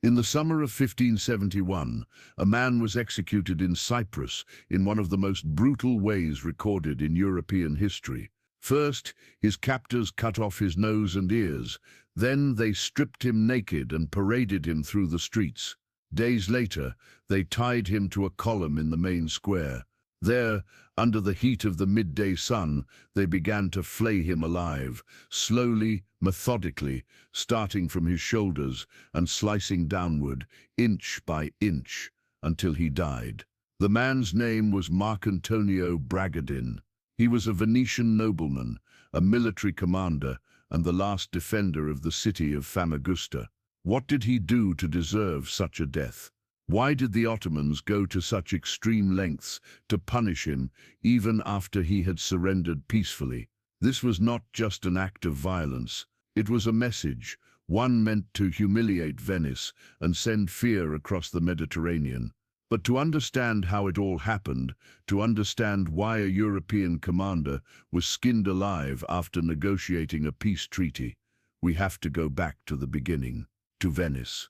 In the summer of 1571, a man was executed in Cyprus in one of the most brutal ways recorded in European history. First, his captors cut off his nose and ears. Then they stripped him naked and paraded him through the streets. Days later, they tied him to a column in the main square. There, under the heat of the midday sun, they began to flay him alive, slowly, methodically, starting from his shoulders and slicing downward, inch by inch, until he died. The man's name was Marcantonio Bragadin. He was a Venetian nobleman, a military commander, and the last defender of the city of Famagusta. What did he do to deserve such a death? Why did the Ottomans go to such extreme lengths to punish him even after he had surrendered peacefully? This was not just an act of violence. It was a message, one meant to humiliate Venice and send fear across the Mediterranean. But to understand how it all happened, to understand why a European commander was skinned alive after negotiating a peace treaty, we have to go back to the beginning, to Venice.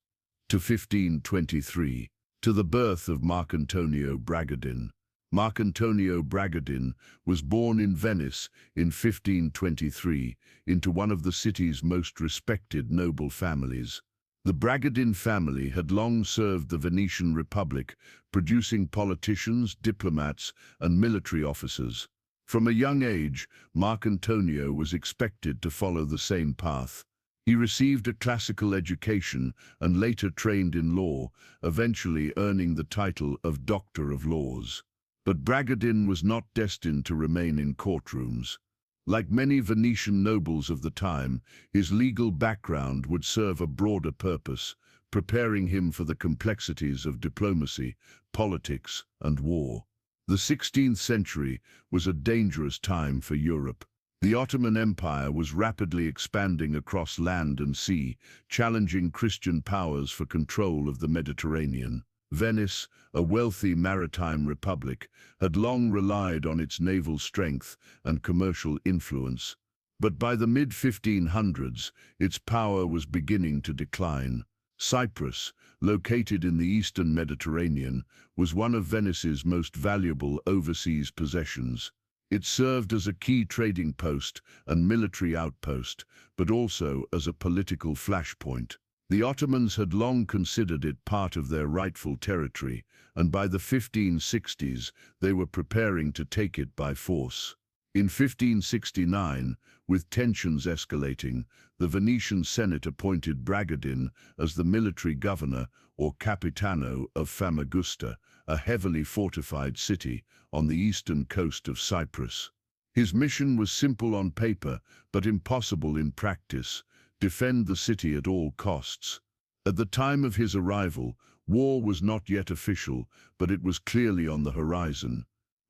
To 1523, to the birth of Marcantonio Bragadin. Marcantonio Bragadin was born in Venice in 1523 into one of the city's most respected noble families. The Bragadin family had long served the Venetian Republic, producing politicians, diplomats, and military officers. From a young age, Marcantonio was expected to follow the same path. He received a classical education and later trained in law, eventually earning the title of Doctor of Laws. But Bragadin was not destined to remain in courtrooms. Like many Venetian nobles of the time, his legal background would serve a broader purpose, preparing him for the complexities of diplomacy, politics, and war. The 16th century was a dangerous time for Europe. The Ottoman Empire was rapidly expanding across land and sea, challenging Christian powers for control of the Mediterranean. Venice, a wealthy maritime republic, had long relied on its naval strength and commercial influence. But by the mid-1500s, its power was beginning to decline. Cyprus, located in the eastern Mediterranean, was one of Venice's most valuable overseas possessions. It served as a key trading post and military outpost, but also as a political flashpoint. The Ottomans had long considered it part of their rightful territory, and by the 1560s they were preparing to take it by force. In 1569, with tensions escalating, the Venetian Senate appointed Bragadin as the military governor or capitano of Famagusta, a heavily fortified city on the eastern coast of Cyprus. His mission was simple on paper, but impossible in practice: defend the city at all costs. At the time of his arrival, war was not yet official, but it was clearly on the horizon.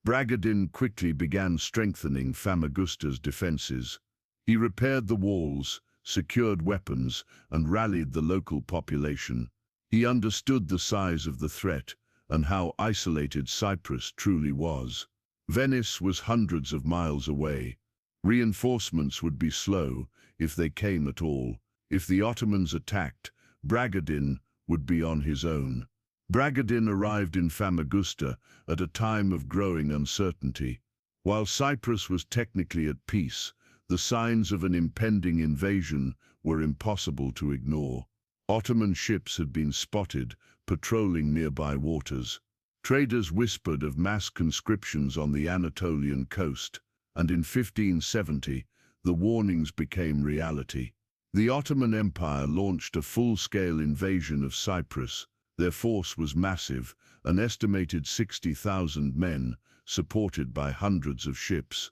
Bragadin quickly began strengthening Famagusta's defenses. He repaired the walls, secured weapons, and rallied the local population. He understood the size of the threat and how isolated Cyprus truly was. Venice was hundreds of miles away. Reinforcements would be slow, if they came at all. If the Ottomans attacked, Bragadin would be on his own. Bragadin arrived in Famagusta at a time of growing uncertainty. While Cyprus was technically at peace, the signs of an impending invasion were impossible to ignore. Ottoman ships had been spotted, patrolling nearby waters. Traders whispered of mass conscriptions on the Anatolian coast, and in 1570, the warnings became reality. The Ottoman Empire launched a full-scale invasion of Cyprus. Their force was massive, an estimated 60,000 men, supported by hundreds of ships.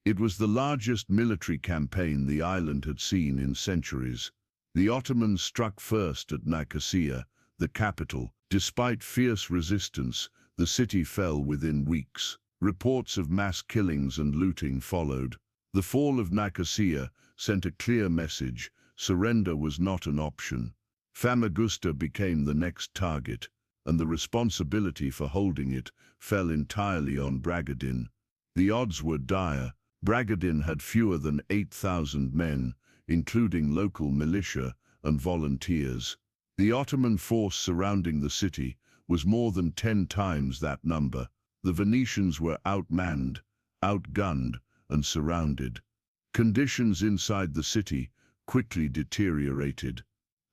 It was the largest military campaign the island had seen in centuries. The Ottomans struck first at Nicosia, the capital. Despite fierce resistance, the city fell within weeks. Reports of mass killings and looting followed. The fall of Nicosia sent a clear message: surrender was not an option. Famagusta became the next target, and the responsibility for holding it fell entirely on Bragadin. The odds were dire. Bragadin had fewer than 8,000 men, including local militia and volunteers. The Ottoman force surrounding the city was more than 10 times that number. The Venetians were outmanned, outgunned, and surrounded. Conditions inside the city quickly deteriorated.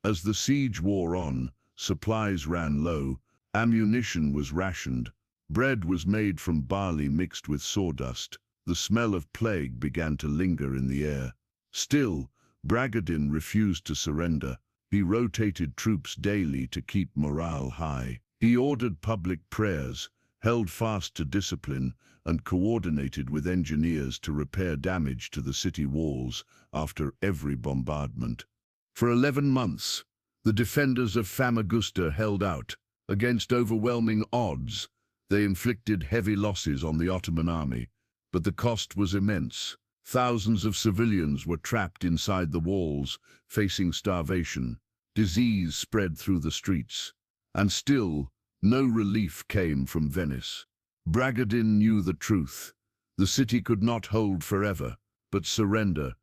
As the siege wore on, supplies ran low, ammunition was rationed, bread was made from barley mixed with sawdust. The smell of plague began to linger in the air. Still, Bragadin refused to surrender. He rotated troops daily to keep morale high. He ordered public prayers, held fast to discipline, and coordinated with engineers to repair damage to the city walls after every bombardment. For 11 months, the defenders of Famagusta held out. Against overwhelming odds, they inflicted heavy losses on the Ottoman army, but the cost was immense. Thousands of civilians were trapped inside the walls, facing starvation. Disease spread through the streets, and still, no relief came from Venice. Bragadin knew the truth. The city could not hold forever, but surrender,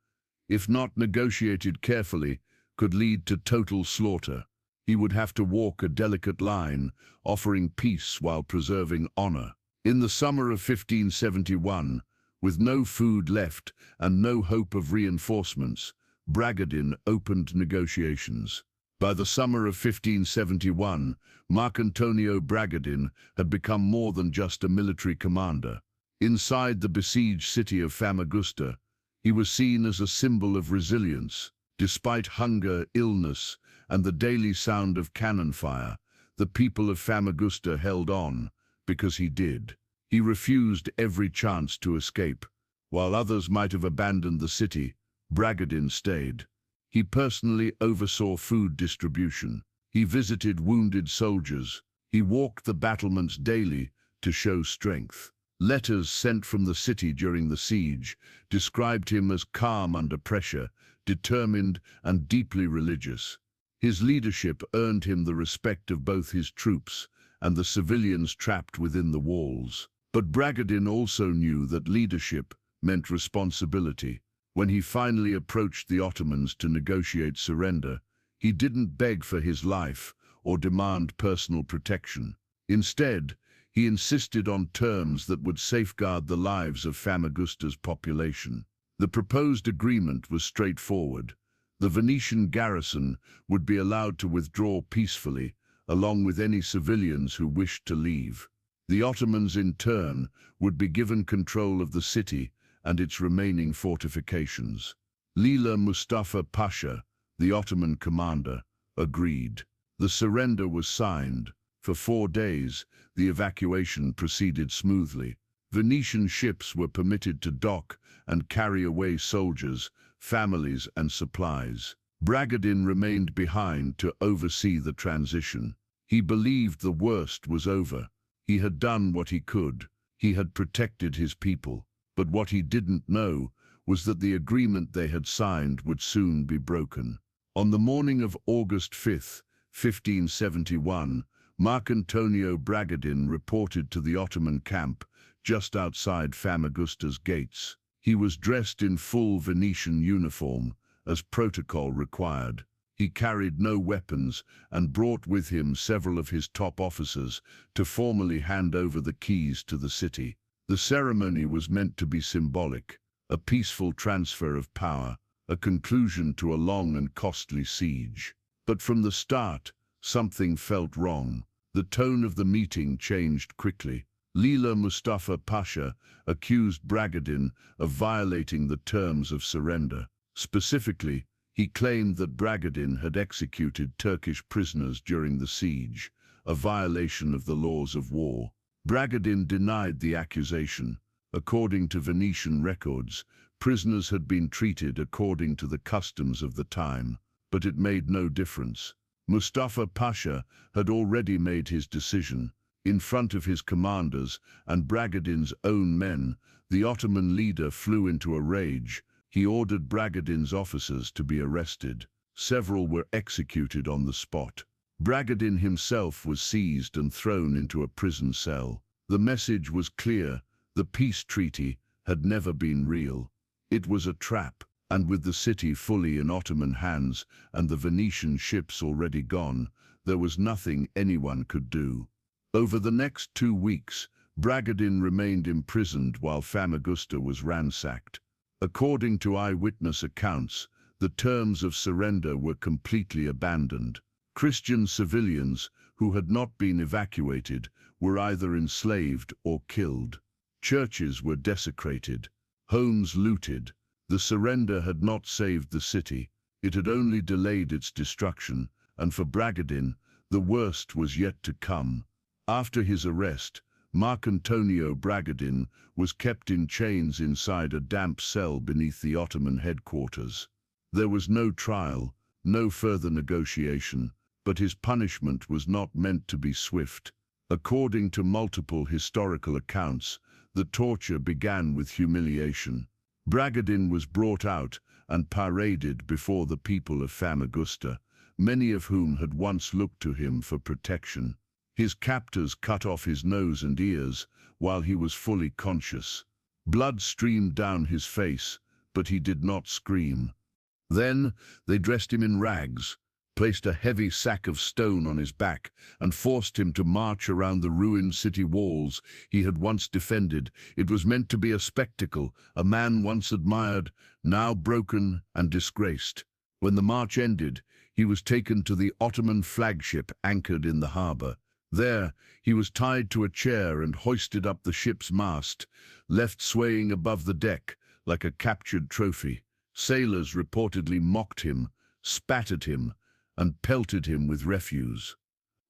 if not negotiated carefully, could lead to total slaughter. He would have to walk a delicate line, offering peace while preserving honor. In the summer of 1571, with no food left and no hope of reinforcements, Bragadin opened negotiations. By the summer of 1571, Marcantonio Bragadin had become more than just a military commander. Inside the besieged city of Famagusta, he was seen as a symbol of resilience. Despite hunger, illness, and the daily sound of cannon fire, the people of Famagusta held on, because he did. He refused every chance to escape. While others might have abandoned the city, Bragadin stayed. He personally oversaw food distribution. He visited wounded soldiers. He walked the battlements daily to show strength. Letters sent from the city during the siege described him as calm under pressure, determined and deeply religious. His leadership earned him the respect of both his troops and the civilians trapped within the walls. But Bragadin also knew that leadership meant responsibility. When he finally approached the Ottomans to negotiate surrender, he didn't beg for his life or demand personal protection. Instead, he insisted on terms that would safeguard the lives of Famagusta's population. The proposed agreement was straightforward. The Venetian garrison would be allowed to withdraw peacefully, along with any civilians who wished to leave. The Ottomans, in turn, would be given control of the city and its remaining fortifications. Lila Mustafa Pasha, the Ottoman commander, agreed. The surrender was signed. For 4 days, the evacuation proceeded smoothly. Venetian ships were permitted to dock and carry away soldiers, families, and supplies. Bragadin remained behind to oversee the transition. He believed the worst was over. He had done what he could. He had protected his people. But what he didn't know was that the agreement they had signed would soon be broken. On the morning of August 5, 1571, Marcantonio Bragadin reported to the Ottoman camp just outside Famagusta's gates. He was dressed in full Venetian uniform, as protocol required. He carried no weapons and brought with him several of his top officers to formally hand over the keys to the city. The ceremony was meant to be symbolic, a peaceful transfer of power, a conclusion to a long and costly siege. But from the start, something felt wrong. The tone of the meeting changed quickly. Lila Mustafa Pasha accused Bragadin of violating the terms of surrender. Specifically, he claimed that Bragadin had executed Turkish prisoners during the siege, a violation of the laws of war. Bragadin denied the accusation. According to Venetian records, prisoners had been treated according to the customs of the time, but it made no difference. Mustafa Pasha had already made his decision. In front of his commanders and Bragadin's own men, the Ottoman leader flew into a rage. He ordered Bragadin's officers to be arrested. Several were executed on the spot. Bragadin himself was seized and thrown into a prison cell. The message was clear. The peace treaty had never been real. It was a trap. And with the city fully in Ottoman hands and the Venetian ships already gone, there was nothing anyone could do. Over the next 2 weeks, Bragadin remained imprisoned while Famagusta was ransacked. According to eyewitness accounts, the terms of surrender were completely abandoned. Christian civilians who had not been evacuated were either enslaved or killed. Churches were desecrated, homes looted. The surrender had not saved the city, it had only delayed its destruction, and for Bragadin, the worst was yet to come. After his arrest, Marcantonio Bragadin was kept in chains inside a damp cell beneath the Ottoman headquarters. There was no trial, no further negotiation, but his punishment was not meant to be swift. According to multiple historical accounts, the torture began with humiliation. Bragadin was brought out and paraded before the people of Famagusta, many of whom had once looked to him for protection. His captors cut off his nose and ears while he was fully conscious. Blood streamed down his face, but he did not scream. Then they dressed him in rags, placed a heavy sack of stone on his back, and forced him to march around the ruined city walls he had once defended. It was meant to be a spectacle, a man once admired, now broken and disgraced. When the march ended, he was taken to the Ottoman flagship anchored in the harbor. There, he was tied to a chair and hoisted up the ship's mast, left swaying above the deck like a captured trophy. Sailors reportedly mocked him, spat at him, and pelted him with refuse.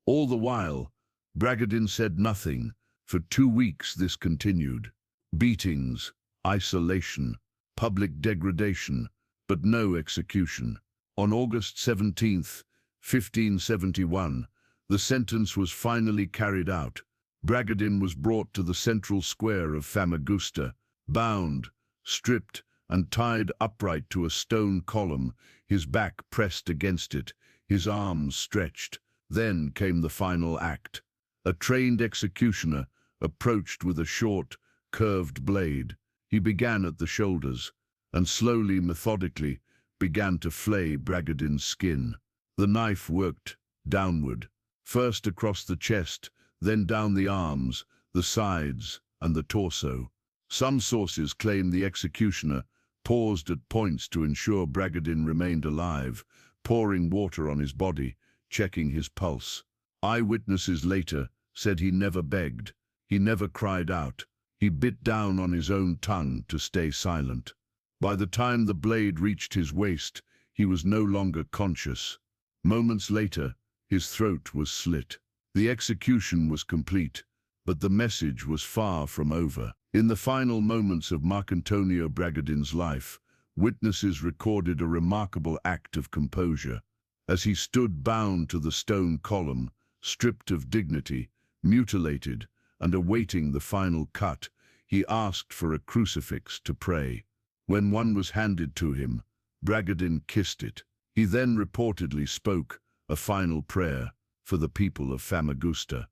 All the while, Bragadin said nothing. For 2 weeks this continued. Beatings, isolation, public degradation, but no execution. On August 17, 1571, the sentence was finally carried out. Bragadin was brought to the central square of Famagusta, bound, stripped, and tied upright to a stone column, his back pressed against it, his arms stretched. Then came the final act. A trained executioner approached with a short, curved blade. He began at the shoulders, and slowly, methodically, began to flay Bragadin's skin. The knife worked downward, first across the chest, then down the arms, the sides, and the torso. Some sources claim the executioner paused at points to ensure Bragadin remained alive, pouring water on his body, checking his pulse. Eyewitnesses later said he never begged, he never cried out, he bit down on his own tongue to stay silent. By the time the blade reached his waist, he was no longer conscious. Moments later, his throat was slit. The execution was complete, but the message was far from over. In the final moments of Marcantonio Bragadin's life, witnesses recorded a remarkable act of composure. As he stood bound to the stone column, stripped of dignity, mutilated, and awaiting the final cut, he asked for a crucifix to pray. When one was handed to him, Bragadin kissed it. He then reportedly spoke a final prayer for the people of Famagusta.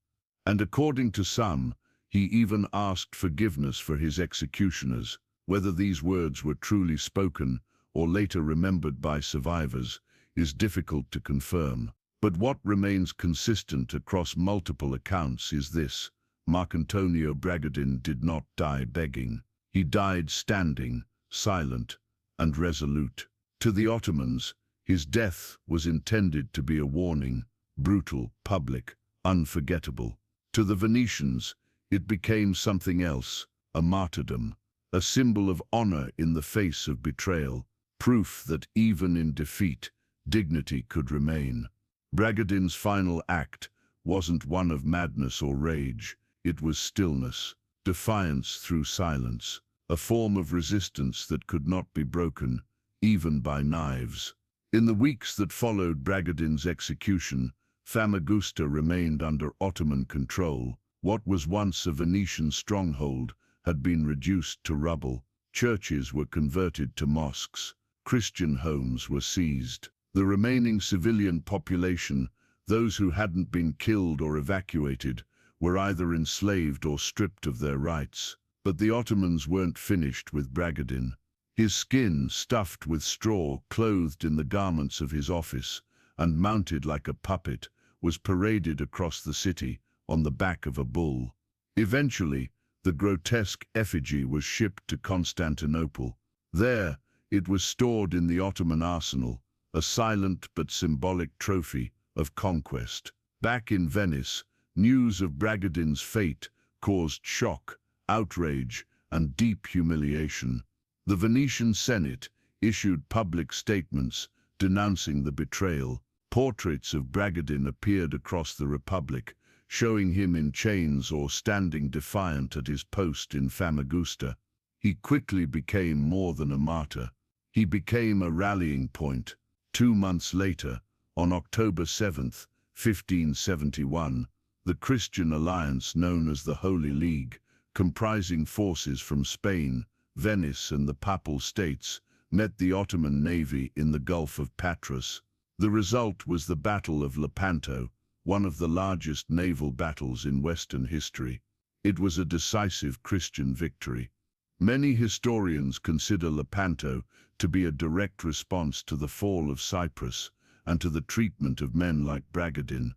And according to some, he even asked forgiveness for his executioners. Whether these words were truly spoken or later remembered by survivors is difficult to confirm. But what remains consistent across multiple accounts is this: Marcantonio Bragadin did not die begging. He died standing, silent, and resolute. To the Ottomans, his death was intended to be a warning, brutal, public, unforgettable. To the Venetians, it became something else, a martyrdom, a symbol of honor in the face of betrayal, proof that even in defeat, dignity could remain. Bragadin's final act wasn't one of madness or rage, it was stillness, defiance through silence, a form of resistance that could not be broken, even by knives. In the weeks that followed Bragadin's execution, Famagusta remained under Ottoman control. What was once a Venetian stronghold had been reduced to rubble. Churches were converted to mosques. Christian homes were seized. The remaining civilian population, those who hadn't been killed or evacuated, were either enslaved or stripped of their rights. But the Ottomans weren't finished with Bragadin. His skin, stuffed with straw, clothed in the garments of his office, and mounted like a puppet, was paraded across the city on the back of a bull. Eventually, the grotesque effigy was shipped to Constantinople. There, it was stored in the Ottoman arsenal, a silent but symbolic trophy of conquest. Back in Venice, news of Bragadin's fate caused shock, outrage, and deep humiliation. The Venetian Senate issued public statements denouncing the betrayal. Portraits of Bragadin appeared across the Republic, showing him in chains or standing defiant at his post in Famagusta. He quickly became more than a martyr. He became a rallying point. 2 months later, on October 7th, 1571, the Christian alliance known as the Holy League, comprising forces from Spain, Venice, and the Papal States, met the Ottoman navy in the Gulf of Patras. The result was the Battle of Lepanto, one of the largest naval battles in Western history. It was a decisive Christian victory. Many historians consider Lepanto to be a direct response to the fall of Cyprus and to the treatment of men like Bragadin.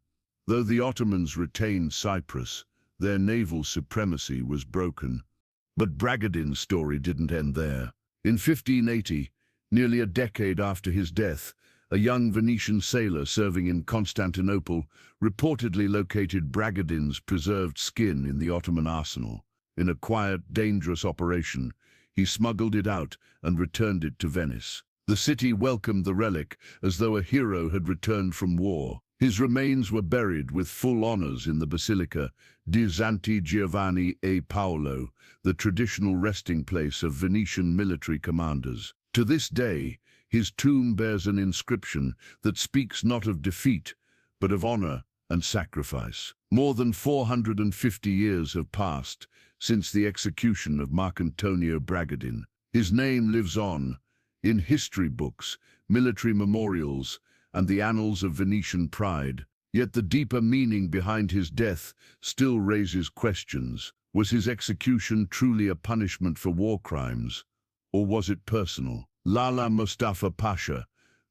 Though the Ottomans retained Cyprus, their naval supremacy was broken. But Bragadin's story didn't end there. In 1580, nearly a decade after his death, a young Venetian sailor serving in Constantinople reportedly located Bragadin's preserved skin in the Ottoman arsenal. In a quiet, dangerous operation, he smuggled it out and returned it to Venice. The city welcomed the relic as though a hero had returned from war. His remains were buried with full honors in the Basilica di Santi Giovanni e Paolo, the traditional resting place of Venetian military commanders. To this day, his tomb bears an inscription that speaks not of defeat, but of honor and sacrifice. More than 450 years have passed since the execution of Marcantonio Bragadin. His name lives on in history books, military memorials, and the annals of Venetian pride. Yet the deeper meaning behind his death still raises questions. Was his execution truly a punishment for war crimes, or was it personal? Lala Mustafa Pasha,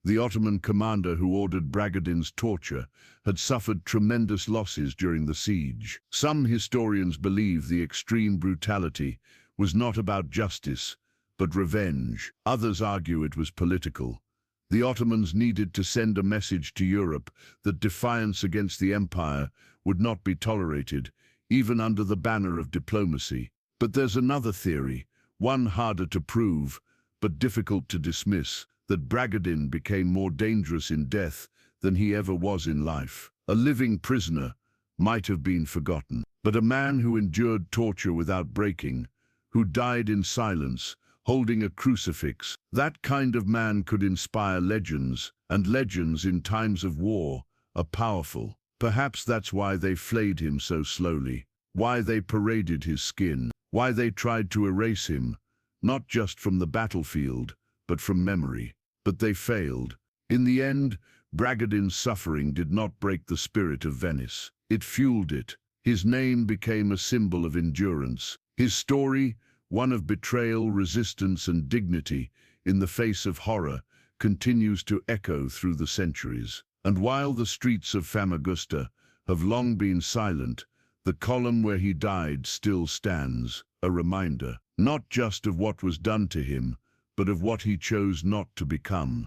the Ottoman commander who ordered Bragadin's torture, had suffered tremendous losses during the siege. Some historians believe the extreme brutality was not about justice, but revenge. Others argue it was political. The Ottomans needed to send a message to Europe that defiance against the empire would not be tolerated, even under the banner of diplomacy. But there's another theory, one harder to prove, but difficult to dismiss, that Bragadin became more dangerous in death than he ever was in life. A living prisoner might have been forgotten, but a man who endured torture without breaking, who died in silence, holding a crucifix, that kind of man could inspire legends, and legends in times of war are powerful. Perhaps that's why they flayed him so slowly, why they paraded his skin, why they tried to erase him, not just from the battlefield, but from memory. But they failed. In the end, Bragadin's suffering did not break the spirit of Venice. It fueled it. His name became a symbol of endurance. His story, one of betrayal, resistance, and dignity in the face of horror, continues to echo through the centuries. And while the streets of Famagusta have long been silent, the column where he died still stands, a reminder, not just of what was done to him, but of what he chose not to become.